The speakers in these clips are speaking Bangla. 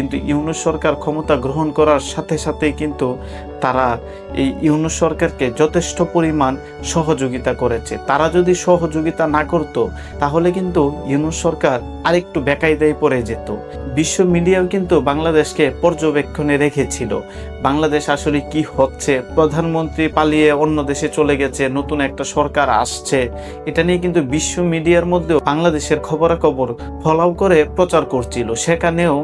কিন্তু ইউনূস সরকার ক্ষমতা গ্রহণ করার সাথে সাথেই কিন্তু তারা এই ইউনূস সরকারকে যথেষ্ট পরিমাণ সহযোগিতা করেছে। তারা যদি সহযোগিতা না করত তাহলে কিন্তু ইউনূস সরকার আরেকটু বেকায়দায় পড়ে যেত। বিশ্ব মিডিয়াও কিন্তু বাংলাদেশকে পর্যবেক্ষণে রেখেছিল, বাংলাদেশ আসলে কি হচ্ছে, প্রধানমন্ত্রী পালিয়ে অন্য দেশে চলে গেছে, নতুন একটা সরকার আসছে, এটা নিয়ে কিন্তু বিশ্ব মিডিয়ার মধ্যেও বাংলাদেশের খবরাখবর ফলাও করে প্রচার করছিল। সেখানেও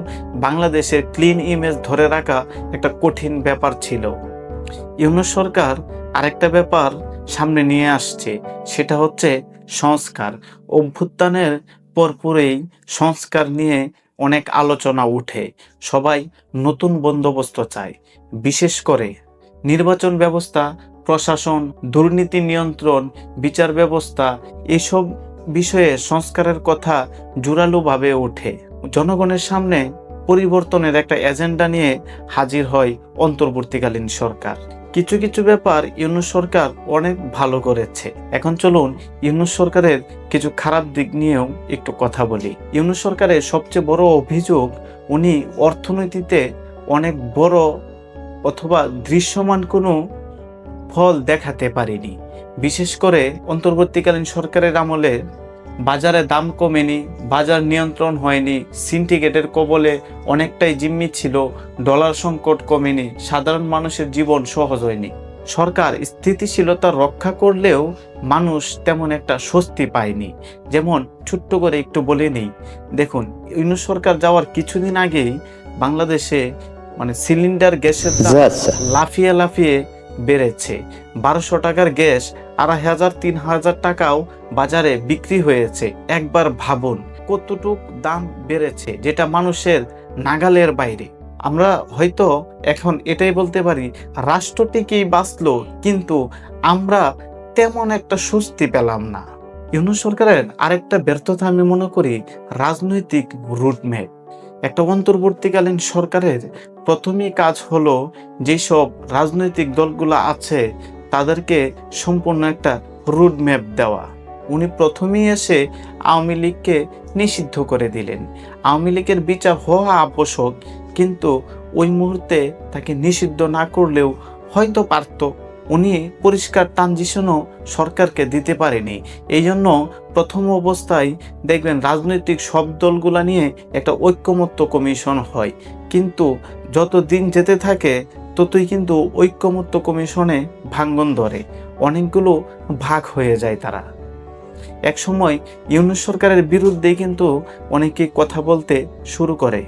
বাংলাদেশের ক্লিন ইমেজ ধরে রাখা একটা কঠিন ব্যাপার ছিল। ইউনূস সরকার আরেকটা ব্যাপার সামনে নিয়ে আসছে, সেটা হচ্ছে সংস্কার। অভ্যুত্থানের পরপরই সংস্কার নিয়ে অনেক আলোচনা উঠে, সবাই নতুন বন্দোবস্ত চায়, বিশেষ করে নির্বাচন ব্যবস্থা, প্রশাসন, দুর্নীতি নিয়ন্ত্রণ, বিচার ব্যবস্থা, এসব বিষয়ে সংস্কারের কথা জোরালোভাবে ওঠে। জনগণের সামনে পরিবর্তনের একটা এজেন্ডা নিয়ে হাজির হয় অন্তর্বর্তীকালীন সরকার। কিছু কিছু ব্যাপার ইউনূস সরকার অনেক ভালো করেছে। এখন চলুন ইউনূস সরকারের কিছু খারাপ দিক নিয়েও একটু কথা বলি। ইউনূস সরকারের সবচেয়ে বড় অভিযোগ, উনি অর্থনীতিতে অনেক বড় অথবা দৃশ্যমান কোনো ফল দেখাতে পারেনি। বিশেষ করে অন্তর্বর্তীকালীন সরকারের আমলে বাজারে দাম কমেনি, বাজার নিয়ন্ত্রণ হয়নি, সিন্ডিকেটের কবলে অনেকটাই জিম্মি ছিল, ডলার সংকট কমেনি, সাধারণ মানুষের জীবন সহজ হয়নি। সরকার স্থিতিশীলতা রক্ষা করলেও মানুষ তেমন একটা স্বস্তি পায়নি। যেমন ছোট্ট করে একটু বলে নেই, দেখুন ইউনূস সরকার যাওয়ার কিছুদিন আগেই বাংলাদেশে সিলিন্ডার গ্যাসের দাম লাফিয়ে লাফিয়ে বেড়েছে। 1200 টাকার গ্যাস 2500 3000 টাকাও বাজারে বিক্রি হয়েছে। একবার ভাবুন কতটুক দাম বেড়েছে, যেটা মানুষের নাগালের বাইরে। আমরা হয়তো এখন এটাই বলতে পারি রাষ্ট্রটিকেই বাঁচলো, কিন্তু আমরা তেমন একটা স্বস্তি পেলাম না। ইউনূস সরকারের আরেকটা ব্যর্থতা আমি মনে করি রাজনৈতিক রুটম্যাপ। একটা অন্তর্বর্তীকালীন সরকারের প্রথমেই কাজ হলো যেসব রাজনৈতিক দলগুলো আছে তাদেরকে সম্পূর্ণ একটা রুটম্যাপ দেওয়া। উনি প্রথমেই এসে আওয়ামী লীগকে নিষিদ্ধ করে দিলেন। আওয়ামী লীগের বিচার হওয়া আবশ্যক, কিন্তু ওই মুহূর্তে তাকে নিষিদ্ধ না করলেও হয়তো পারত। উনি পরিষ্কার ট্রানজিশনও সরকারকে দিতে পারেনি। এই জন্য প্রথম অবস্থায় দেখবেন রাজনৈতিক সব দলগুলা নিয়ে একটা ঐক্যমত্য কমিশন হয়, কিন্তু যত দিন যেতে থাকে ততই কিন্তু ঐক্যমত্য কমিশনে ভাঙ্গন ধরে, অনেকগুলো ভাগ হয়ে যায়। তারা এক সময় ইউনূস সরকারের বিরুদ্ধে কিন্তু অনেকে কথা বলতে শুরু করে।